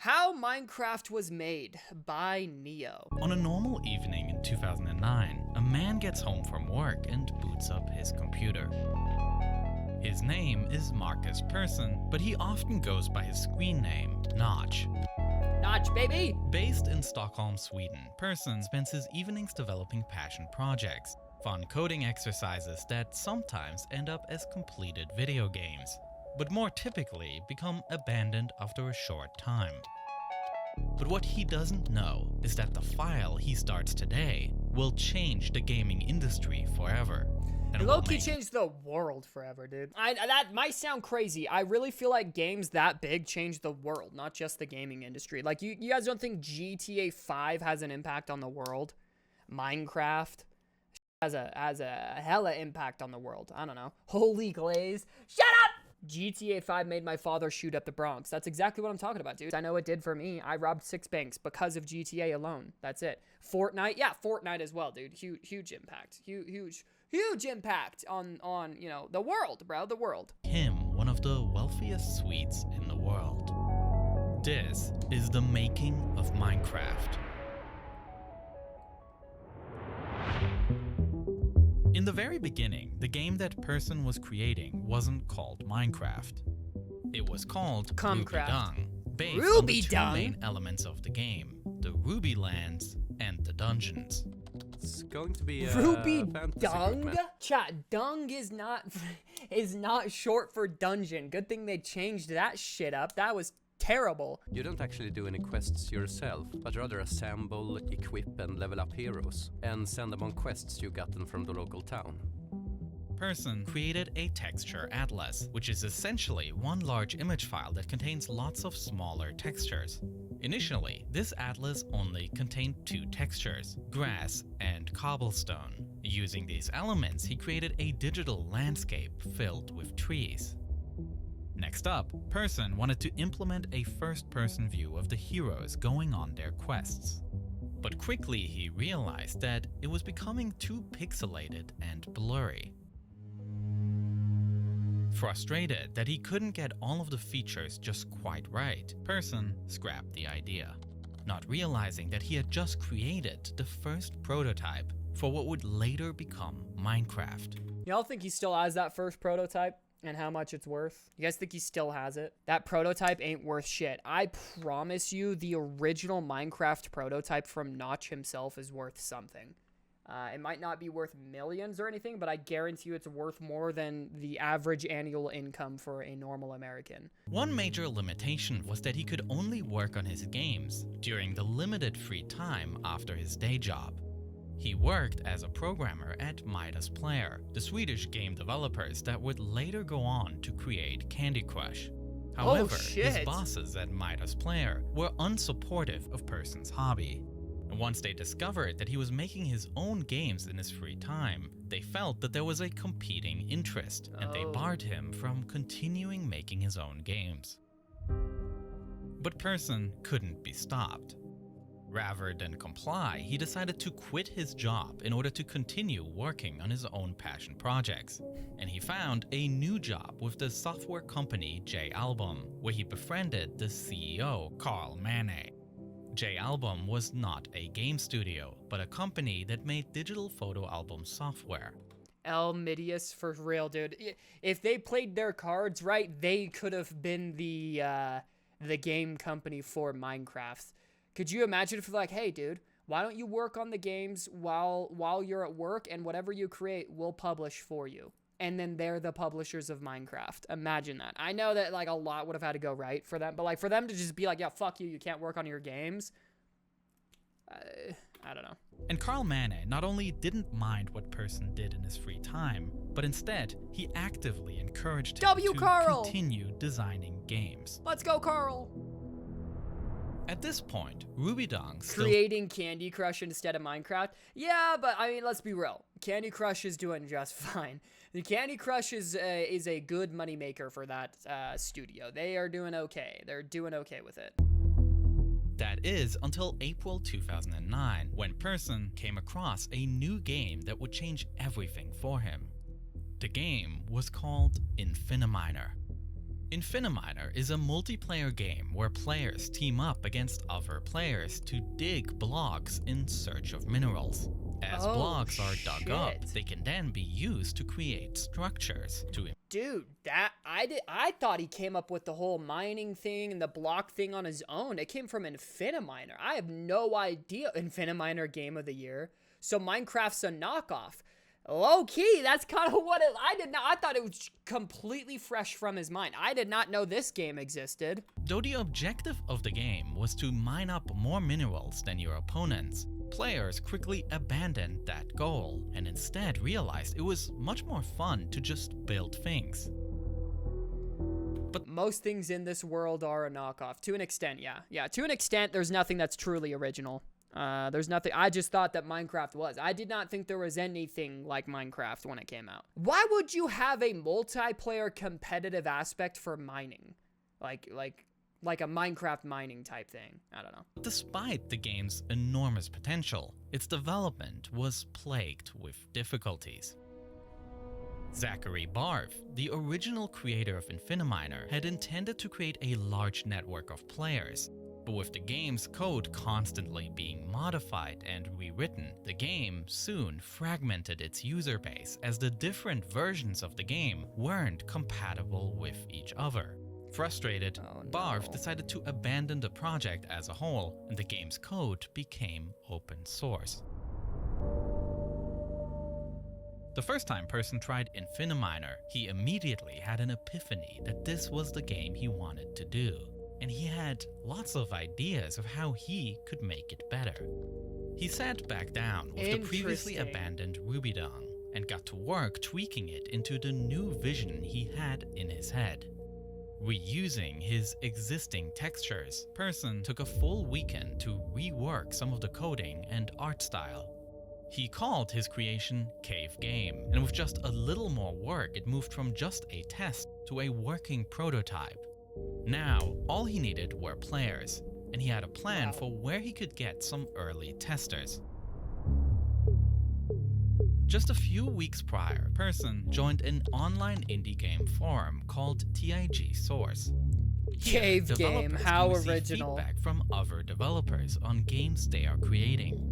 How Minecraft was made by Neo. On a normal evening in 2009, a man gets home from work and boots up his computer. His name is Marcus Persson, but he often goes by his screen name, Notch. Notch, baby! Based in Stockholm, Sweden, Persson spends his evenings developing passion projects, fun coding exercises that sometimes end up as completed video games, but more typically become abandoned after a short time. But what he doesn't know is that the file he starts today will change the gaming industry forever. And Low-key changed the world forever, dude. That might sound crazy. I really feel like games that big changed the world, not just the gaming industry. Like, you guys don't think GTA 5 has an impact on the world? Minecraft has a hella impact on the world. I don't know. Holy Glaze. Shut up! GTA 5 made my father shoot up the Bronx. That's exactly what I'm talking about, dude. I know it did for me. I robbed 6 banks because of GTA alone. That's it. Fortnite? Yeah, Fortnite as well, dude. Huge impact. Huge impact on, you know, the world, bro. The world. Him one of the wealthiest Swedes in the world. This is the making of Minecraft. In the very beginning, the game that Persson was creating wasn't called Minecraft. It was called RubyDung, based on the two main elements of the game, the Ruby lands and the dungeons. It's going to be RubyDung? Chat, dung is not short for dungeon. Good thing they changed that shit up. That was terrible. You don't actually do any quests yourself, but rather assemble, equip and level up heroes, and send them on quests you gotten from the local town. Persson created a texture atlas, which is essentially one large image file that contains lots of smaller textures. Initially, this atlas only contained 2 textures, grass and cobblestone. Using these elements, he created a digital landscape filled with trees. Next up, Persson wanted to implement a first-person view of the heroes going on their quests. But quickly he realized that it was becoming too pixelated and blurry. Frustrated that he couldn't get all of the features just quite right, Persson scrapped the idea, not realizing that he had just created the first prototype for what would later become Minecraft. Y'all think he still has that first prototype? And how much it's worth? You guys think he still has it? That prototype ain't worth shit. I promise you the original Minecraft prototype from Notch himself is worth something. It might not be worth millions or anything, but I guarantee you it's worth more than the average annual income for a normal American. One major limitation was that he could only work on his games during the limited free time after his day job. He worked as a programmer at Midas Player, the Swedish game developers that would later go on to create Candy Crush. However, his bosses at Midas Player were unsupportive of Persson's hobby. And once they discovered that he was making his own games in his free time, they felt that there was a competing interest, and they barred him from continuing making his own games. But Persson couldn't be stopped. Rather than comply, he decided to quit his job in order to continue working on his own passion projects. And he found a new job with the software company J-Album, where he befriended the CEO, Carl Manne. J-Album was not a game studio, but a company that made digital photo album software. Midius for real, dude. If they played their cards right, they could have been the game company for Minecraft. Could you imagine if you're like, hey, dude, why don't you work on the games while you're at work, and whatever you create, we'll publish for you. And then they're the publishers of Minecraft. Imagine that. I know that, like, a lot would have had to go right for them, but, like, for them to just be like, yeah, fuck you, you can't work on your games. I don't know. And Carl Manne not only didn't mind what Persson did in his free time, but instead, he actively encouraged him to continue designing games. Let's go, Carl! At this point, RubyDung creating Candy Crush instead of Minecraft? Yeah, but I mean, let's be real. Candy Crush is doing just fine. The Candy Crush is a good moneymaker for that studio. They are doing okay. They're doing okay with it. That is until April 2009, when Persson came across a new game that would change everything for him. The game was called Infiniminer. Infiniminer is a multiplayer game where players team up against other players to dig blocks in search of minerals. As blocks are dug up, they can then be used to create structures to... Dude, I thought he came up with the whole mining thing and the block thing on his own. It came from Infiniminer. I have no idea. Infiniminer Game of the Year. So Minecraft's a knockoff. Low key, that's kind of what I thought it was completely fresh from his mind. I did not know this game existed. Though the objective of the game was to mine up more minerals than your opponents, players quickly abandoned that goal and instead realized it was much more fun to just build things. But most things in this world are a knockoff, to an extent, yeah. Yeah, to an extent, there's nothing that's truly original. There's nothing. I just thought that Minecraft was. I did not think there was anything like Minecraft when it came out. Why would you have a multiplayer competitive aspect for mining? Like a Minecraft mining type thing. I don't know. Despite the game's enormous potential, its development was plagued with difficulties. Zachary Barth, the original creator of Infiniminer, had intended to create a large network of players. But with the game's code constantly being modified and rewritten, the game soon fragmented its user base as the different versions of the game weren't compatible with each other. Frustrated, Barth decided to abandon the project as a whole, and the game's code became open source. The first time Persson tried Infiniminer, he immediately had an epiphany that this was the game he wanted to do. And he had lots of ideas of how he could make it better. He sat back down with the previously abandoned Rubydung and got to work tweaking it into the new vision he had in his head. Reusing his existing textures, Persson took a full weekend to rework some of the coding and art style. He called his creation Cave Game, and with just a little more work, it moved from just a test to a working prototype. Now, all he needed were players, and he had a plan for where he could get some early testers. Just a few weeks prior, Persson joined an online indie game forum called TIG Source. Cave Game, how original. Feedback from other developers on games they are creating.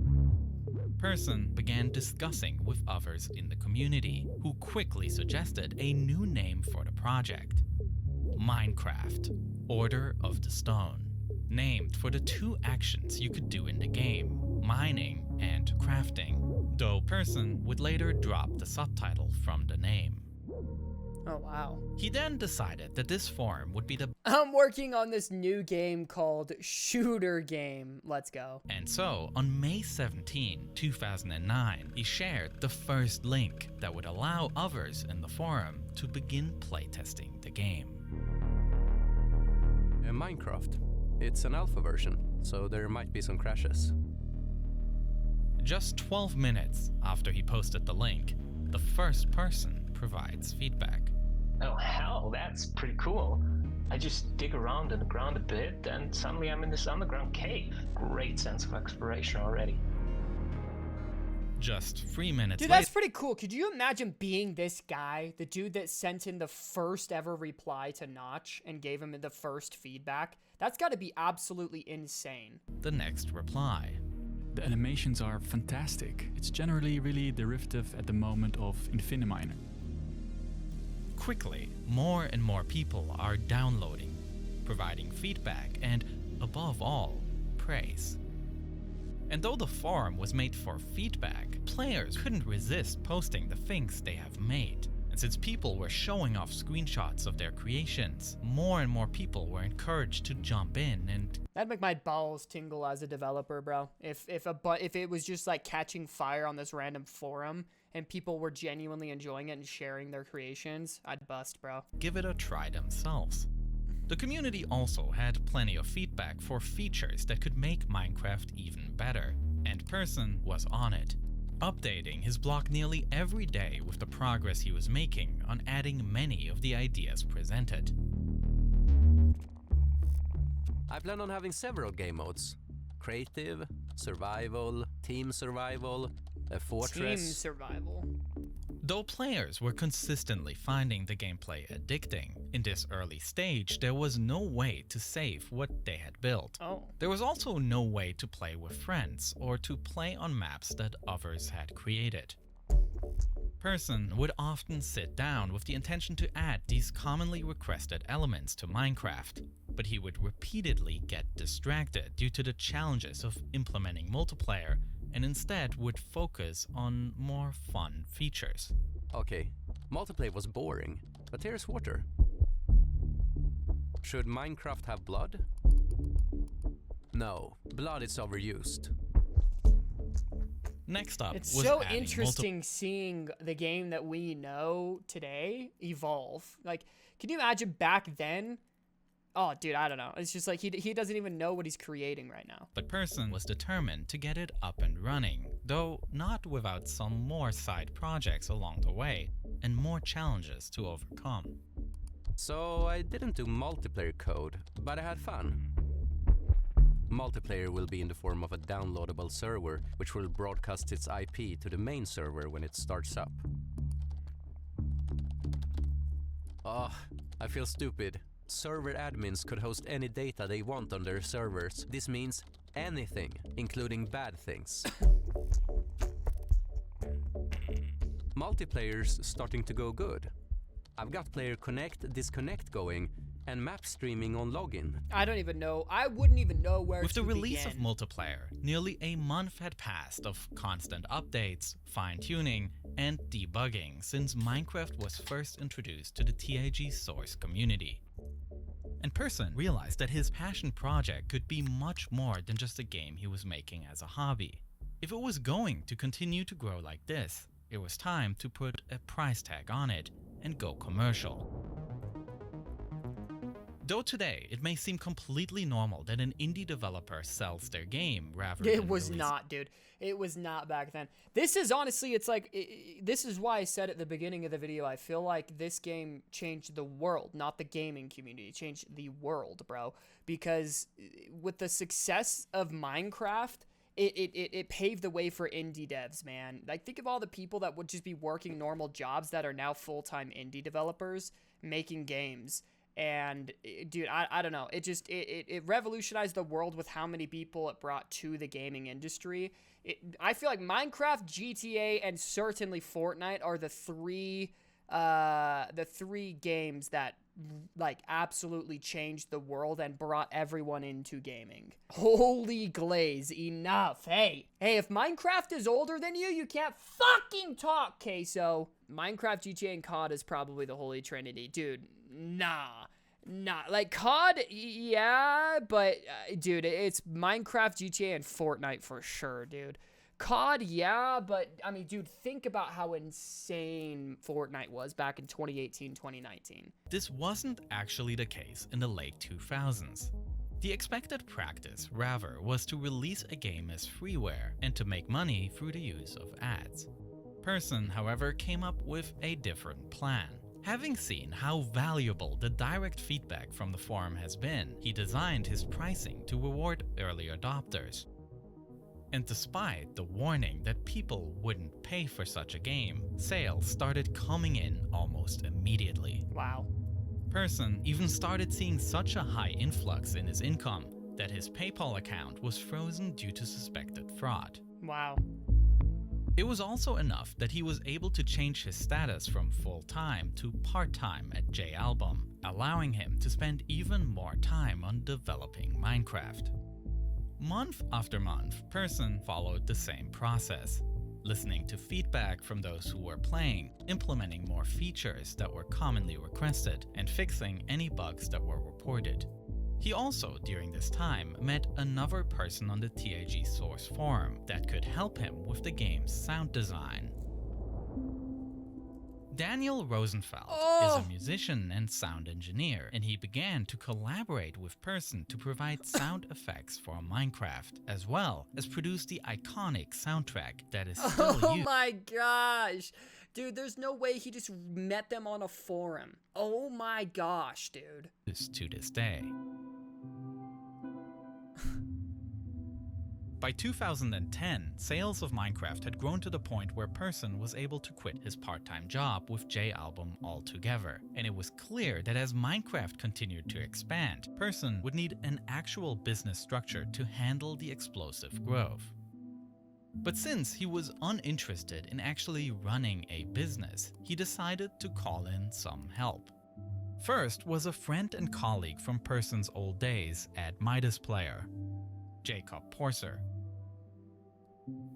Persson began discussing with others in the community, who quickly suggested a new name for the project. Minecraft, Order of the Stone, named for the two actions you could do in the game, mining and crafting, though Persson would later drop the subtitle from the name. Oh wow. He then decided that this forum would be the... I'm working on this new game called Shooter Game. Let's go. And so, on May 17, 2009, he shared the first link that would allow others in the forum to begin playtesting the game. Minecraft. It's an alpha version, so there might be some crashes. Just 12 minutes after he posted the link, the first person provides feedback. Oh hell, that's pretty cool. I just dig around in the ground a bit and suddenly I'm in this underground cave. Great sense of exploration already. Just 3 minutes later. Dude, that's pretty cool. Could you imagine being this guy, the dude that sent in the first ever reply to Notch and gave him the first feedback? That's got to be absolutely insane. The next reply. The animations are fantastic. It's generally really derivative at the moment of Infiniminer. Quickly, more and more people are downloading, providing feedback, and above all, praise. And though the forum was made for feedback, players couldn't resist posting the things they have made. And since people were showing off screenshots of their creations, more and more people were encouraged to jump in and... That'd make my balls tingle as a developer, bro. If it was just like catching fire on this random forum and people were genuinely enjoying it and sharing their creations, I'd bust, bro. Give it a try themselves. The community also had plenty of feedback for features that could make Minecraft even better, and Persson was on it, updating his blog nearly every day with the progress he was making on adding many of the ideas presented. I plan on having several game modes. Creative, Survival, Team Survival, a Fortress. Team Survival. Though players were consistently finding the gameplay addicting, In this early stage, there was no way to save what they had built. Oh. There was also no way to play with friends or to play on maps that others had created. Person would often sit down with the intention to add these commonly requested elements to Minecraft, but he would repeatedly get distracted due to the challenges of implementing multiplayer and instead would focus on more fun features. Okay, multiplayer was boring, but here's water. Should Minecraft have blood? No, blood is overused. Next up It's was so adding interesting seeing the game that we know today evolve. Like, can you imagine back then? Oh, dude, I don't know. It's just like he doesn't even know what he's creating right now. But Person was determined to get it up and running, though not without some more side projects along the way and more challenges to overcome. So I didn't do multiplayer code, but I had fun. Multiplayer will be in the form of a downloadable server, which will broadcast its IP to the main server when it starts up. Oh, I feel stupid. Server admins could host any data they want on their servers. This means anything, including bad things. Multiplayer's starting to go good. I've got player connect, disconnect going, and map streaming on login. I don't even know. I wouldn't even know where With to the release begin. of multiplayer, nearly a month had passed of constant updates, fine-tuning, and debugging since Minecraft was first introduced to the TIG source community. And Person realized that his passion project could be much more than just a game he was making as a hobby. If it was going to continue to grow like this, it was time to put a price tag on it and go commercial. Though today, it may seem completely normal that an indie developer sells their game rather than It was release- not, dude. It was not back then. This is honestly, it's like, this is why I said at the beginning of the video, I feel like this game changed the world, not the gaming community. It changed the world, bro. Because with the success of Minecraft, it paved the way for indie devs, man. Like, think of all the people that would just be working normal jobs that are now full-time indie developers making games. And dude, I don't know. It revolutionized the world with how many people it brought to the gaming industry. I feel like Minecraft, GTA, and certainly Fortnite are the three games that like absolutely changed the world and brought everyone into gaming. Holy glaze, enough. Hey, if Minecraft is older than you, you can't fucking talk, Queso. Minecraft, GTA, and COD is probably the holy trinity. Dude, nah. Like, COD, yeah, but, dude, it's Minecraft, GTA, and Fortnite for sure, dude. COD, yeah, but, I mean, dude, think about how insane Fortnite was back in 2018, 2019. This wasn't actually the case in the late 2000s. The expected practice, rather, was to release a game as freeware and to make money through the use of ads. Person, however, came up with a different plan. Having seen how valuable the direct feedback from the forum has been, he designed his pricing to reward early adopters. And despite the warning that people wouldn't pay for such a game, sales started coming in almost immediately. Wow. Person even started seeing such a high influx in his income that his PayPal account was frozen due to suspected fraud. Wow. It was also enough that he was able to change his status from full-time to part-time at J-Album, allowing him to spend even more time on developing Minecraft. Month after month, Person followed the same process, listening to feedback from those who were playing, implementing more features that were commonly requested, and fixing any bugs that were reported. He also, during this time, met another person on the TIG source forum that could help him with the game's sound design. Daniel Rosenfeld is a musician and sound engineer, and he began to collaborate with Person to provide sound effects for Minecraft, as well as produce the iconic soundtrack that is still Oh used. my gosh. Dude, there's no way he just met them on a forum. Oh my gosh, dude. To this day. By 2010, sales of Minecraft had grown to the point where Persson was able to quit his part-time job with J-Album altogether, and it was clear that as Minecraft continued to expand, Persson would need an actual business structure to handle the explosive growth. But since he was uninterested in actually running a business, he decided to call in some help. First was a friend and colleague from Persson's old days at Midas Player, Jacob Porser.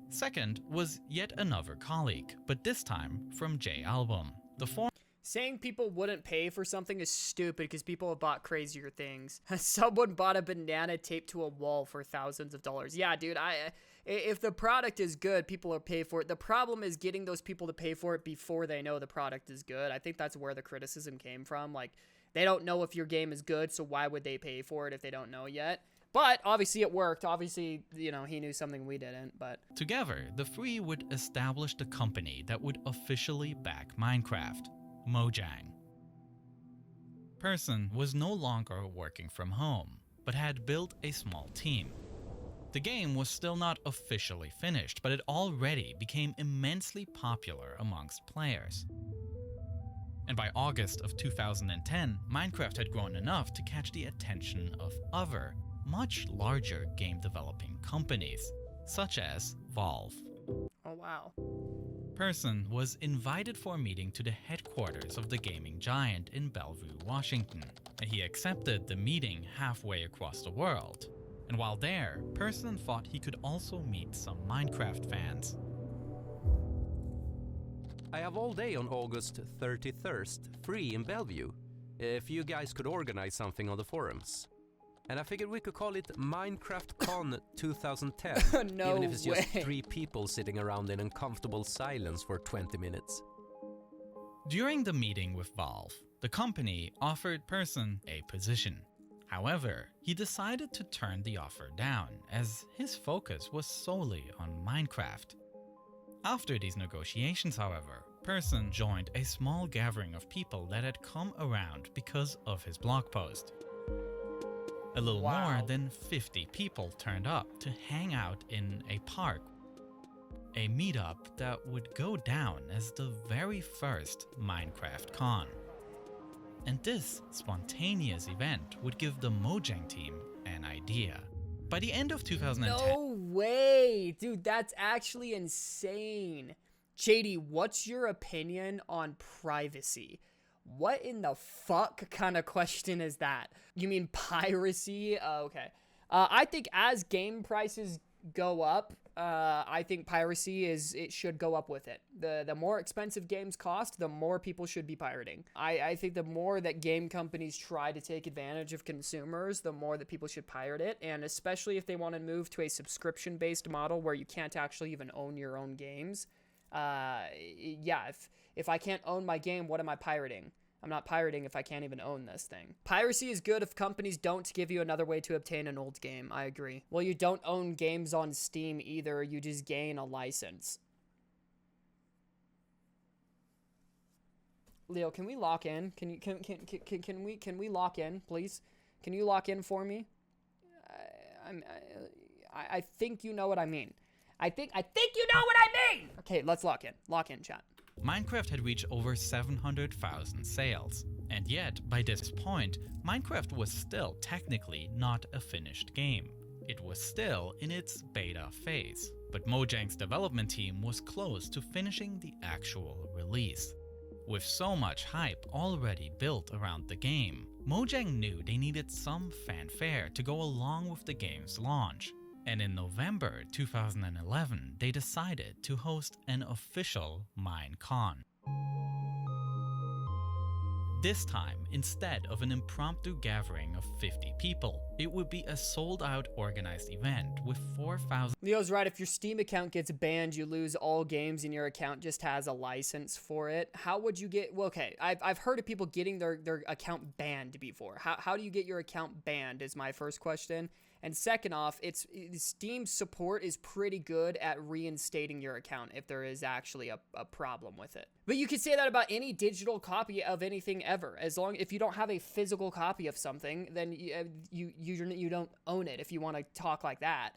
Second was yet another colleague, but this time from J-Album. Saying people wouldn't pay for something is stupid because people have bought crazier things. Someone bought a banana taped to a wall for thousands of dollars. Yeah, dude, if the product is good, people will pay for it. The problem is getting those people to pay for it before they know the product is good. I think that's where the criticism came from. Like, they don't know if your game is good, so why would they pay for it if they don't know yet? But obviously it worked. Obviously, you know, he knew something we didn't, but... Together, the three would establish the company that would officially back Minecraft, Mojang. Persson was no longer working from home, but had built a small team. The game was still not officially finished, but it already became immensely popular amongst players. And by August of 2010, Minecraft had grown enough to catch the attention of other, much larger game developing companies, such as Valve. Oh, wow. Persson was invited for a meeting to the headquarters of the gaming giant in Bellevue, Washington, and he accepted the meeting halfway across the world. And while there, Persson thought he could also meet some Minecraft fans. I have all day on August 31st free in Bellevue, if you guys could organize something on the forums. And I figured we could call it Minecraft Con 2010, No even if it's just way. 3 people sitting around in uncomfortable silence for 20 minutes. During the meeting with Valve, the company offered Persson a position. However, he decided to turn the offer down, as his focus was solely on Minecraft. After these negotiations, however, Persson joined a small gathering of people that had come around because of his blog post. A little Wow. more than 50 people turned up to hang out in a park. A meetup that would go down as the very first Minecraft Con. And this spontaneous event would give the Mojang team an idea. By the end of 2010, No way, dude, that's actually insane. JD, what's your opinion on privacy? What in the fuck kind of question is that? You mean piracy? Okay. I think as game prices go up, I think piracy it should go up with it. The more expensive games cost, the more people should be pirating. I think the more that game companies try to take advantage of consumers, the more that people should pirate it. And especially if they want to move to a subscription-based model where you can't actually even own your own games. Yeah, if I can't own my game, what am I pirating? I'm not pirating if I can't even own this thing. Piracy is good if companies don't give you another way to obtain an old game. I agree. Well, you don't own games on Steam either. You just gain a license. Leo, can we lock in? Can we lock in, please? Can you lock in for me? I think you know what I mean. I think you know what I mean. Okay, let's lock in. Lock in, chat. Minecraft had reached over 700,000 sales. And yet, by this point, Minecraft was still technically not a finished game. It was still in its beta phase. But Mojang's development team was close to finishing the actual release. With so much hype already built around the game, Mojang knew they needed some fanfare to go along with the game's launch. And in November 2011, they decided to host an official Minecon. This time, instead of an impromptu gathering of 50 people, it would be a sold-out organized event with 4,000... Leo's right, if your Steam account gets banned, you lose all games and your account just has a license for it. How would you get... Well, okay, I've heard of people getting their account banned before. How do you get your account banned is my first question. And second off, Steam support is pretty good at reinstating your account if there is actually a problem with it. But you can say that about any digital copy of anything ever. If you don't have a physical copy of something, then you don't own it if you want to talk like that.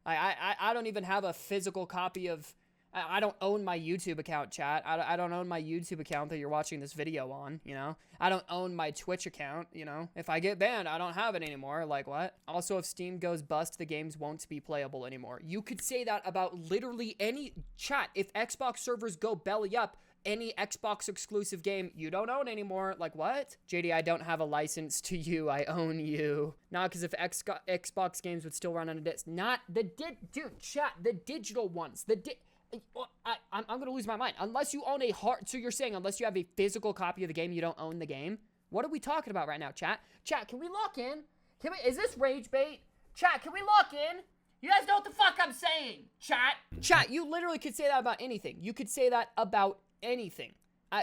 I don't even have a physical copy of... I don't own my YouTube account, chat. I don't own my YouTube account that you're watching this video on, you know? I don't own my Twitch account, you know? If I get banned, I don't have it anymore. Like, what? Also, if Steam goes bust, the games won't be playable anymore. You could say that about literally any... Chat, if Xbox servers go belly up, any Xbox exclusive game you don't own anymore. Like, what? JD, I don't have a license to you. I own you. Nah, because if Xbox games would still run on a disc. Not the... Dude, chat, the digital ones. I'm gonna lose my mind. Unless you own a hard... So you're saying unless you have a physical copy of the game, you don't own the game? What are we talking about right now, chat? Chat, can we lock in? Is this rage bait? Chat, can we lock in? You guys know what the fuck I'm saying, chat. Chat, you literally could say that about anything. You could say that about anything.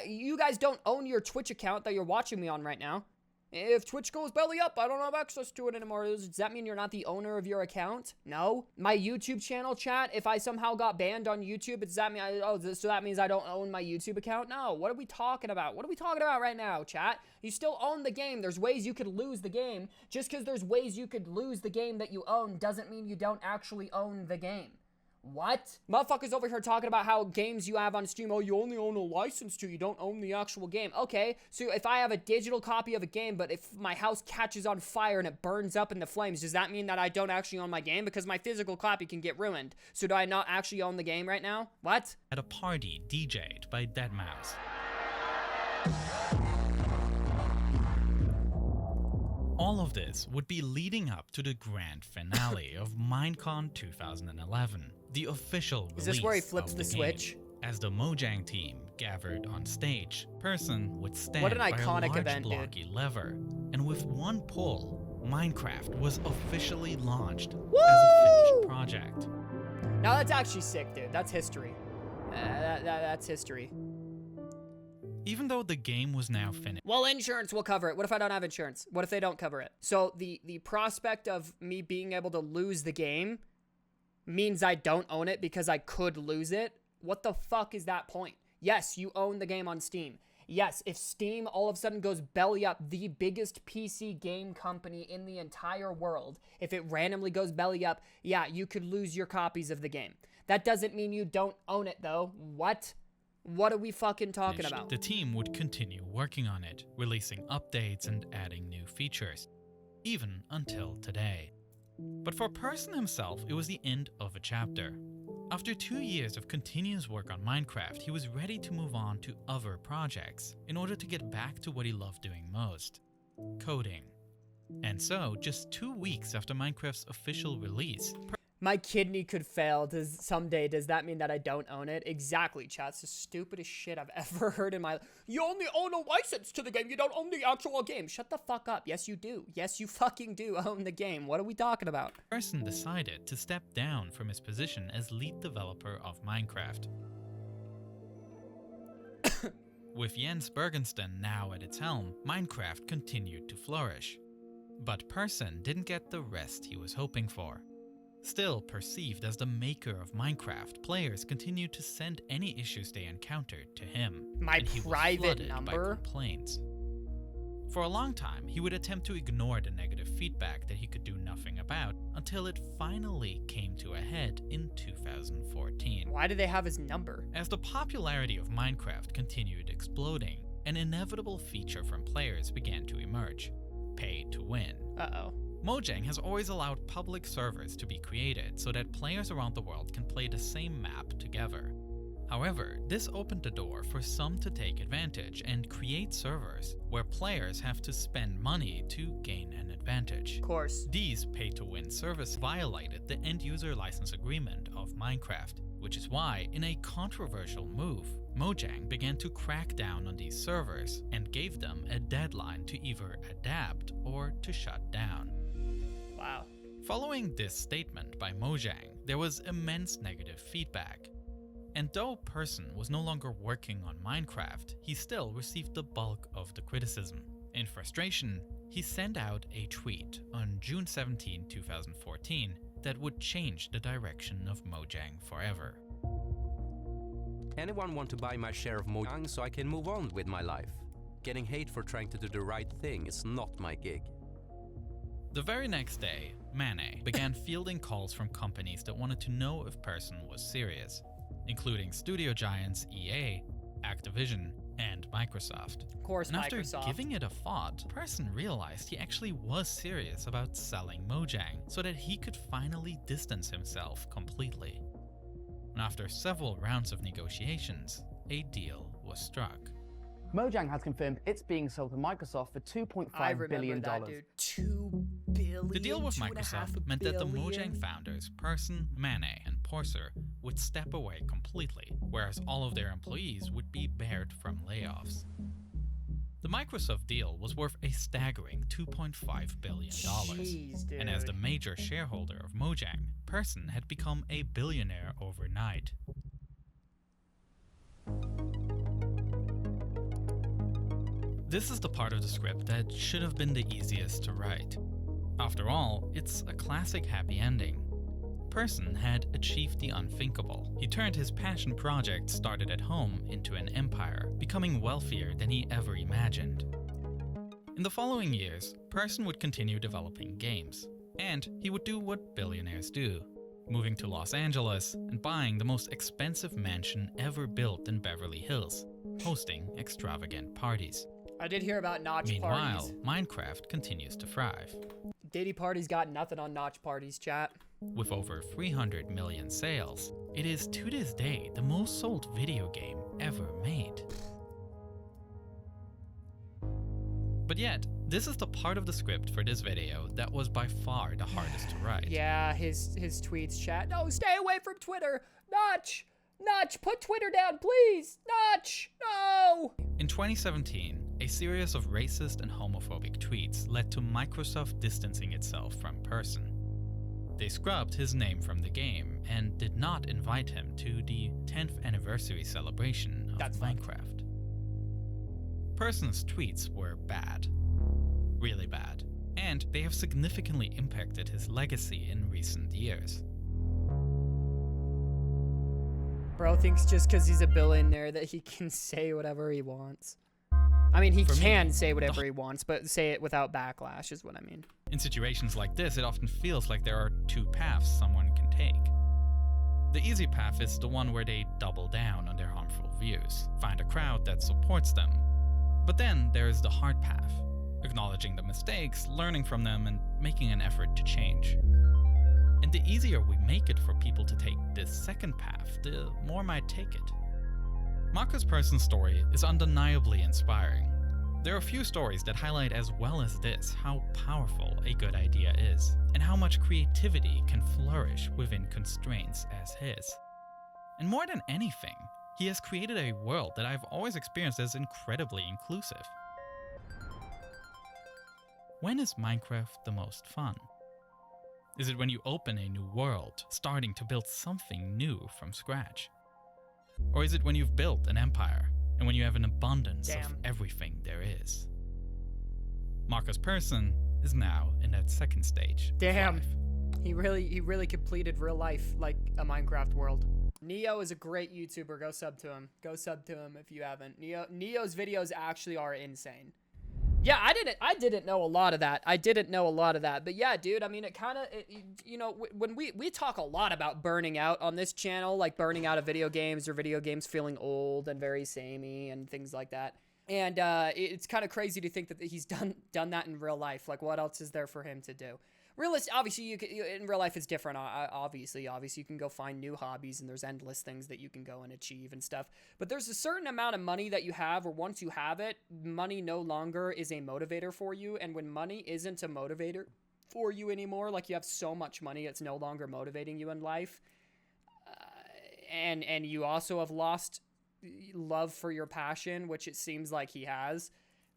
You guys don't own your Twitch account that you're watching me on right now. If Twitch goes belly up, I don't have access to it anymore. Does that mean you're not the owner of your account? No. My YouTube channel, chat, if I somehow got banned on YouTube, does that mean, so that means I don't own my YouTube account? No. What are we talking about? What are we talking about right now, chat? You still own the game. There's ways you could lose the game. Just because there's ways you could lose the game that you own doesn't mean you don't actually own the game. What? Motherfuckers over here talking about how games you have on Steam, oh, you only own a license to, you don't own the actual game. Okay, so if I have a digital copy of a game, but if my house catches on fire and it burns up in the flames, does that mean that I don't actually own my game? Because my physical copy can get ruined. So do I not actually own the game right now? What? At a party DJ'd by Deadmau5. All of this would be leading up to the grand finale of Minecon 2011, the official release. Is this where he flips the game. Switch? As the Mojang team gathered on stage, Person would stand What an by iconic a large event, blocky lever, and with one pull, Minecraft was officially launched Woo! as a finished project. Now that's actually sick, dude. That's history. That's history. Even though the game was now finished. Well, insurance will cover it. What if I don't have insurance? What if they don't cover it? So the prospect of me being able to lose the game means I don't own it because I could lose it? What the fuck is that point? Yes, you own the game on Steam. Yes, if Steam all of a sudden goes belly up, the biggest PC game company in the entire world, if it randomly goes belly up, yeah, you could lose your copies of the game. That doesn't mean you don't own it, though. What? What are we fucking talking about? The team would continue working on it, releasing updates and adding new features, even until today. But for Person himself, it was the end of a chapter. After 2 years of continuous work on Minecraft, he was ready to move on to other projects in order to get back to what he loved doing most: coding. And so, just 2 weeks after Minecraft's official release, My kidney could fail someday. Does that mean that I don't own it? Exactly, chat. It's the stupidest shit I've ever heard in my life. You only own a license to the game. You don't own the actual game. Shut the fuck up. Yes, you do. Yes, you fucking do own the game. What are we talking about? Person decided to step down from his position as lead developer of Minecraft. With Jens Bergensten now at its helm, Minecraft continued to flourish. But Person didn't get the rest he was hoping for. Still perceived as the maker of Minecraft, players continued to send any issues they encountered to him. My and he private was flooded number? by complaints. For a long time, he would attempt to ignore the negative feedback that he could do nothing about, until it finally came to a head in 2014. Why do they have his number? As the popularity of Minecraft continued exploding, an inevitable feature from players began to emerge: pay to win. Uh-oh. Mojang has always allowed public servers to be created so that players around the world can play the same map together. However, this opened the door for some to take advantage and create servers where players have to spend money to gain an advantage. Of course. These pay-to-win servers violated the end-user license agreement of Minecraft, which is why, in a controversial move, Mojang began to crack down on these servers and gave them a deadline to either adapt or to shut down. Wow. Following this statement by Mojang, there was immense negative feedback. And though Person was no longer working on Minecraft, he still received the bulk of the criticism. In frustration, he sent out a tweet on June 17, 2014 that would change the direction of Mojang forever. Anyone want to buy my share of Mojang so I can move on with my life? Getting hate for trying to do the right thing is not my gig. The very next day, Mane began fielding calls from companies that wanted to know if Persson was serious, including studio giants EA, Activision, and Microsoft. Of course, And after Microsoft. giving it a thought, Persson realized he actually was serious about selling Mojang so that he could finally distance himself completely. And after several rounds of negotiations, a deal was struck. Mojang has confirmed it's being sold to Microsoft for $2.5 I remember billion. that, dude. $2 billion. The deal with Microsoft meant that the billion. Mojang founders, Persson, Mane, and Porser, would step away completely, whereas all of their employees would be barred from layoffs. The Microsoft deal was worth a staggering $2.5 billion. Jeez, dude. And as the major shareholder of Mojang, Persson had become a billionaire overnight. This is the part of the script that should have been the easiest to write. After all, it's a classic happy ending. Persson had achieved the unthinkable. He turned his passion project started at home into an empire, becoming wealthier than he ever imagined. In the following years, Persson would continue developing games, and he would do what billionaires do, moving to Los Angeles and buying the most expensive mansion ever built in Beverly Hills, hosting extravagant parties. I did hear about Notch Meanwhile, parties. Minecraft continues to thrive. Diddy parties got nothing on Notch parties, chat. With over 300 million sales, it is to this day the most sold video game ever made. But yet, this is the part of the script for this video that was by far the hardest to write. Yeah, his tweets, chat. No, stay away from Twitter. Notch! Notch, put Twitter down, please! Notch! No! In 2017, a series of racist and homophobic tweets led to Microsoft distancing itself from Persson. They scrubbed his name from the game and did not invite him to the 10th anniversary celebration of That's fine. Minecraft. Persson's tweets were bad. Really bad. And they have significantly impacted his legacy in recent years. Bro thinks just because he's a billionaire that he can say whatever he wants. I mean, he For me, can say whatever he wants, but say it without backlash is what I mean. In situations like this, it often feels like there are two paths someone can take. The easy path is the one where they double down on their harmful views, find a crowd that supports them. But then there is the hard path, acknowledging the mistakes, learning from them, and making an effort to change. And the easier we make it for people to take this second path, the more might take it. Marcus Persson's story is undeniably inspiring. There are few stories that highlight as well as this how powerful a good idea is, and how much creativity can flourish within constraints as his. And more than anything, he has created a world that I've always experienced as incredibly inclusive. When is Minecraft the most fun? Is it when you open a new world, starting to build something new from scratch? Or is it when you've built an empire, and when you have an abundance of everything there is? Marcus Persson is now in that second stage. Damn. Of life. He really completed real life like a Minecraft world. Neo is a great YouTuber. Go sub to him. Go sub to him if you haven't. Neo's videos actually are insane. Yeah, I didn't know a lot of that. But yeah, dude, I mean, it kind of, you know, when we talk a lot about burning out on this channel, like burning out of video games or video games feeling old and very samey and things like that. And it's kind of crazy to think that he's done that in real life. Like, what else is there for him to do? Obviously, in real life it's different. Obviously, you can go find new hobbies, and there's endless things that you can go and achieve and stuff. But there's a certain amount of money that you have, or once you have it, money no longer is a motivator for you. And when money isn't a motivator for you anymore, like you have so much money, it's no longer motivating you in life. And you also have lost love for your passion, which it seems like he has.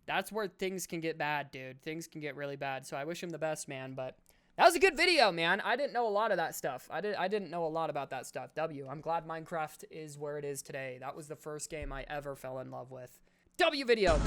That's where things can get bad, dude. Things can get really bad. So I wish him the best, man. But that was a good video, man. I didn't know a lot of that stuff. I didn't know a lot about that stuff. I'm glad Minecraft is where it is today. That was the first game I ever fell in love with. Video.